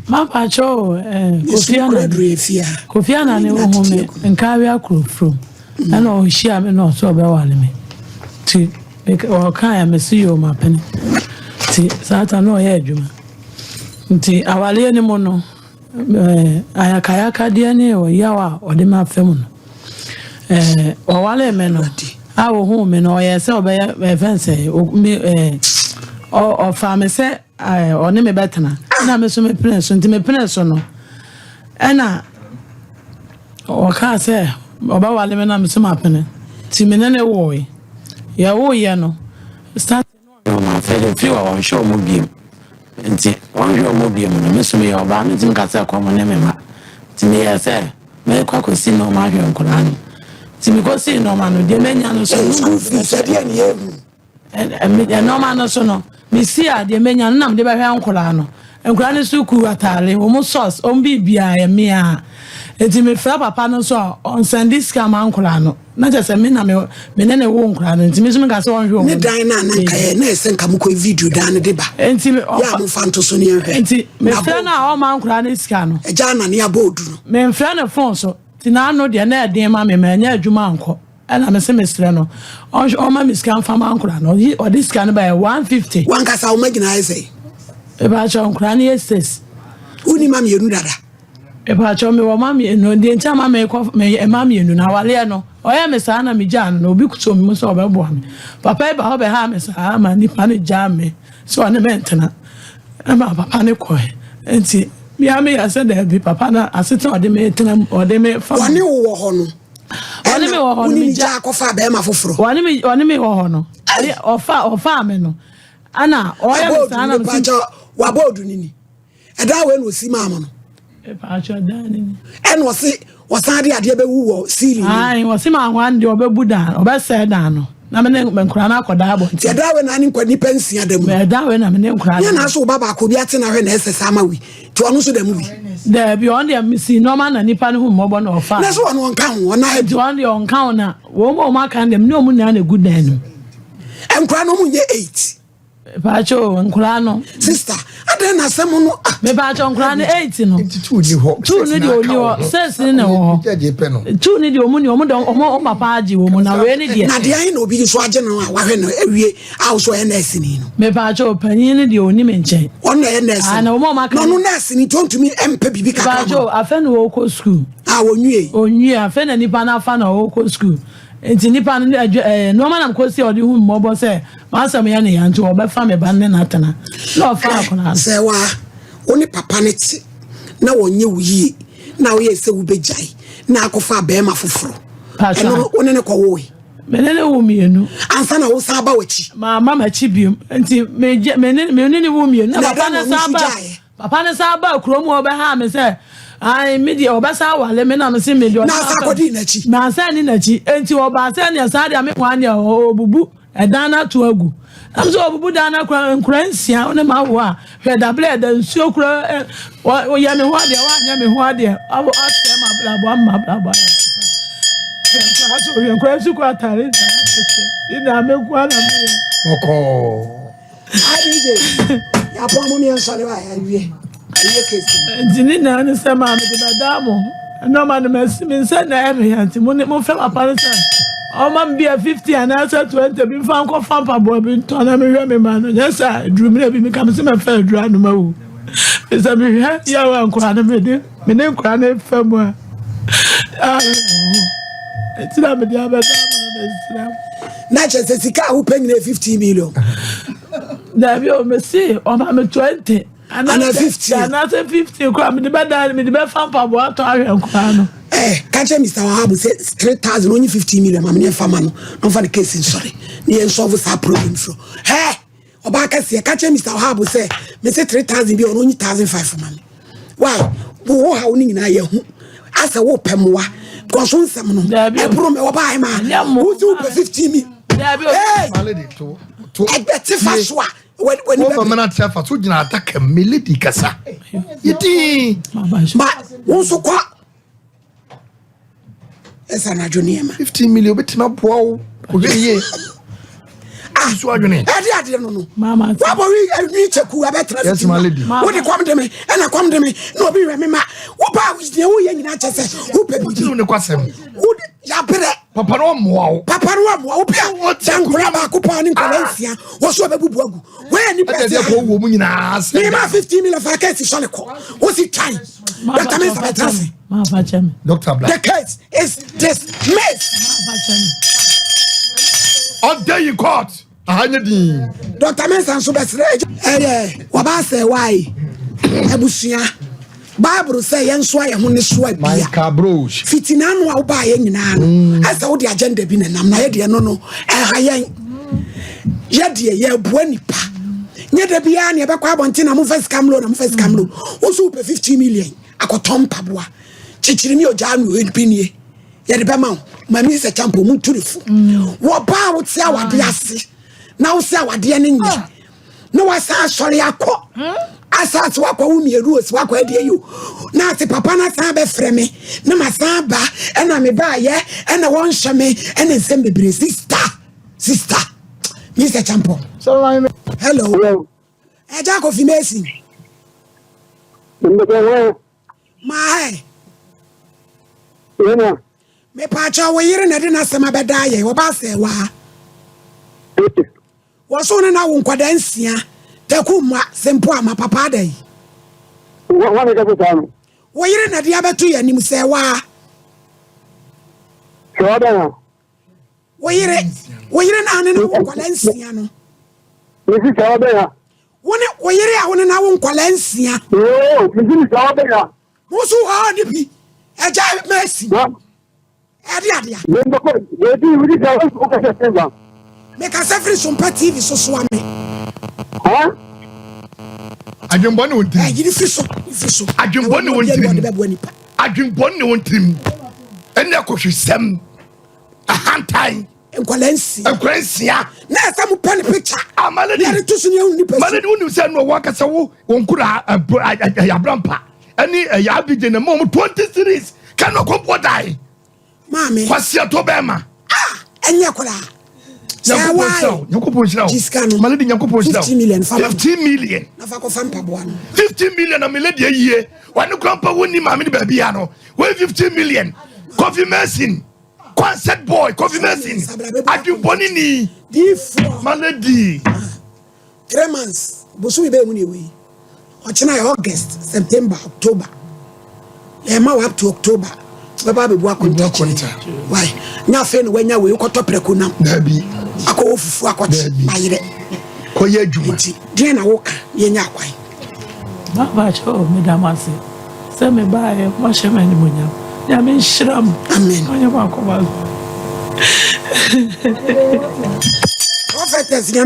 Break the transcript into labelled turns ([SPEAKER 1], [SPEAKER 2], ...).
[SPEAKER 1] Mapa cho Kofiana ne wo me nka wi akrofro na o hia me no so be wale me ti o kan ya me si yo mapene ti sata no ye adwuma nti awale ne mo no ayakayaka de ne o yawa o de ma fam no o wale me no awo hu me no ye se o be fense o fa me se o ne me betena na me so me prince nti me prince no ena o ka se oba wale me na me so mapene ti me ne wo ya wo ye no start no ma fe fi wa show mo biem nti wan show mo biem no me so me oba me tim ka se ko mo ne me ma ti me ya se me kwa ko si no ma hwe nkora no ti me ko si no ma no de menya no so no se de ne ye no ma no so no me si a de menya no na me de ba hwe nkora no nkora ne so ku atale o mo sauce o bibia ya me a enti me fra papa no so on send scam nkora no na just me na me ne wo nkora no enti me so me ka se on hwe o
[SPEAKER 2] ne dan na ka ye na ese nka mo ko video dan ne de ba
[SPEAKER 1] enti me
[SPEAKER 2] ya mo fanto so ne hwe
[SPEAKER 1] enti me fra na o ma nkora ne ska no
[SPEAKER 2] eja na ne abodu no
[SPEAKER 1] me fra na phone so ti na no de na eden ma me nya adwuma anko ana me se me stre no o ma me scam fa ma nkora no o this can by 150
[SPEAKER 2] wan ka sa o magina ese
[SPEAKER 1] e ba cha nkora ne yes
[SPEAKER 2] uni ma me yenu dada
[SPEAKER 1] e ba cha me wo ma me no de ntia ma me ko me e ma me yenu na wale no o ya me sa na me jan no obi kuto me so oba bo me papa e ba ho be ha me sa ma ni pa ne jam me so ne mentena e ma papa ne ko enti mi ame ya se da bi papa na asete o de me tena o de me fa
[SPEAKER 2] woni wo ho no
[SPEAKER 1] woni me wo ho no mi
[SPEAKER 2] ja ko fa be ma foforo
[SPEAKER 1] woni me wo ho no o fa me no ana o ya me sa na me
[SPEAKER 2] wa bodu nini eda we no si ma mo no
[SPEAKER 1] e pa cho da nini
[SPEAKER 2] en wo si wo san de ade be wu wo siri
[SPEAKER 1] ai wo si ma hwan de obebu da obe se da no na me nkura na akoda abo
[SPEAKER 2] ti eda we na ni kwani pensia da mu
[SPEAKER 1] eda we na me nkura
[SPEAKER 2] ya na so baba ko bi ate na hwe na ese sama wi ti onu so da mu wi
[SPEAKER 1] da bi on de si normal na nipa ne hu mobo na ofa
[SPEAKER 2] na so onu kan wo na
[SPEAKER 1] ti on de on kan na wo mo ma kan dem ne omu na na good dan no
[SPEAKER 2] nkura no mu nye 8
[SPEAKER 1] Pacho nkura no
[SPEAKER 2] sister adan na sem no
[SPEAKER 1] me pacho nkura no 8 no
[SPEAKER 3] 2 ni ho
[SPEAKER 1] 2 ni de oni ho 6 ni ho 2 ni de omu ni omu don omu papa agi omu na we ni de
[SPEAKER 2] na de ayi na obi so age no wa hwe no ewie a so nurse ni no
[SPEAKER 1] me pacho panyin ni de oni me nchen
[SPEAKER 2] on na nurse
[SPEAKER 1] na omu ma kan
[SPEAKER 2] no nurse ni tontumi empe bibi kaka
[SPEAKER 1] pacho afa no wo ko school
[SPEAKER 2] onwie
[SPEAKER 1] afa na nipa na afa na wo ko school enti nipa no ma na ko si odi hu mmobo se ma asam ya ne ya nti oba fa me ban ne na atana na ofa akona
[SPEAKER 2] se wa oni papa ne ti na wonye wuyi na wo ye se wo bejai na akofa be ma foforo eno oni ne ko wo
[SPEAKER 1] menene wo mienu
[SPEAKER 2] ansa na wo sa ba wachi
[SPEAKER 1] mama chi biom enti menene wo mienu na papa ne sa ba kromu oba ha me se ai media obasa wale me na me se media
[SPEAKER 2] na sa kodi na chi
[SPEAKER 1] na sa ni na chi enti obasa ne sa dia me kwa ne obubu edana to agu am so obubu dana nkura nsia one ma wo a hwe da ble da nsuo kura o ya me ho ade wa nya me ho ade abo ase ma bla bo ma bla bo ya so ri nkura su kwa tare ina me kwa na me
[SPEAKER 3] oko
[SPEAKER 2] adije ya po mo mi enso le wa ya wie
[SPEAKER 1] Jini na ni se ma me de badamo no ma no me se na e ya ti mo fe papa se o ma be 50 and answer 20 bi fa nko fa pa bo bi to na me hwe me ma no yes sir drum na bi me kam se me fa dru anu ma wu me se me hwe ya wa nko na me de me ne nko na fa mu a ti na me de abadamo na me sram
[SPEAKER 2] na che se sika wo pengi na 50 million
[SPEAKER 1] da bi o me see o ma me 20 and
[SPEAKER 2] 50
[SPEAKER 1] and 50 kwa me de bada me de be fa pa bo ato ahwe kwa no
[SPEAKER 2] catch Mr. Wahab say 3,000 only 50 million ma me fa ma no for the case sorry ni en solve sa problem so oba ka say catch Mr. Wahab say me say 3,000 bi only 1,500 ma me why wo ha oni nyina ye hu asa wo pemwa because on sam no e pro me wo ba ma wo do 50 million
[SPEAKER 3] malady to
[SPEAKER 2] bet fa so when
[SPEAKER 3] over man fa so gina attack melody kasa yiti
[SPEAKER 2] ma won so kwa esa na joniema
[SPEAKER 3] 15 million betima boa wo ye so adwene
[SPEAKER 2] ade no
[SPEAKER 1] mama
[SPEAKER 2] wabo wi cheku abetra
[SPEAKER 3] yes my lady
[SPEAKER 2] wo de kwam de me na kwam de me na obi we me ma wo ba wo ye nyina che se wo pe bi
[SPEAKER 3] ne kwasem
[SPEAKER 2] wo ya bere
[SPEAKER 3] papa no moa
[SPEAKER 2] wo pia jankura ba ko pa ni kwalensia wo so bebubu agu we ni pe
[SPEAKER 3] de ko wo mu nyina ase
[SPEAKER 2] me ma 15 million fa case so le ko wo si try Dr. Mensa betrasi
[SPEAKER 3] Dr. Black
[SPEAKER 2] the case is dismissed
[SPEAKER 3] on day in court ahanye din
[SPEAKER 2] Dr. Mensa so besre wa ba say why ebusua Bible say yen so aye ho ne so abia
[SPEAKER 3] my cabros
[SPEAKER 2] fitina no a wo ba ye nyina no asa wo de agenda bi ne nam na ye de no ha yen ye de ye boa nipa nye de bia na ye be kwa abonte na mo first camlo wo so pe 50 million akotom paboa chichiri mi oja no enpinie ye de be ma ma mi se champo mu turefu wo ba wo ti awade ase na wo se awade ne nye no wasa sori akọ asat wakọ wo mieru osi wakọ ade you na ati papa na san be freme na ma san ba na me ba ye na won hweme na nsem bebre sister Mr. Champo hello eja ko fi mesi ma me pa cha wo yire na de na sema be da ye wo ba se wa wo so na wo nkwada nsia takuma sempo ama papa dai
[SPEAKER 4] wa me ka betano
[SPEAKER 2] wo yire na de abeto ya nim se wa
[SPEAKER 4] so da
[SPEAKER 2] wo yire na ne wo nkwada nsia no
[SPEAKER 4] me si so da ya
[SPEAKER 2] wo yire a wo na wo nkwada nsia
[SPEAKER 4] oh me si so da ya
[SPEAKER 2] mo so ha de bi eja Messi ade
[SPEAKER 4] me ko we di wi da o ka se ba
[SPEAKER 2] me ka se free SOMPA TV so ame
[SPEAKER 4] ha
[SPEAKER 3] adwembɔ ne wontim
[SPEAKER 2] yiri free so
[SPEAKER 3] adwembɔ ne wontim adwembɔ ne wontim ene akohwesɛm ahantan nkwalansia na asa mu pen picture amaledi ya to so ne hu ni person maledi wonu se no wo akasa wo wonkura abrampa ani ya abije na mo 20 series kan no kompo dai mame kwasia to bema enye kola Yakupon shiraw. Maledi yakupon shiraw. 50 million.
[SPEAKER 2] Na fa ko fampa boa no.
[SPEAKER 3] 50 million na meledi yie. Wani grandpa woni ma me ni baabi ya no. We 50 million. Coffee machine. Concert boy, coffee machine. Aduboni ni. Maledi.
[SPEAKER 2] 3 months. Bosu be mu ni we. Ochina August, September, October. Ema up to October. Baba be boa contract. Why? Nya fe no wanya we ko topreko nam.
[SPEAKER 3] Dabi.
[SPEAKER 2] Akọ ofufu akọchi mayire
[SPEAKER 3] koye adwuma
[SPEAKER 2] die na woka ye nya kwai
[SPEAKER 1] baba cho me damase se me bae mo sheme ni munya ya me shram
[SPEAKER 2] amen
[SPEAKER 1] onya ba ko ba
[SPEAKER 2] prophetess ya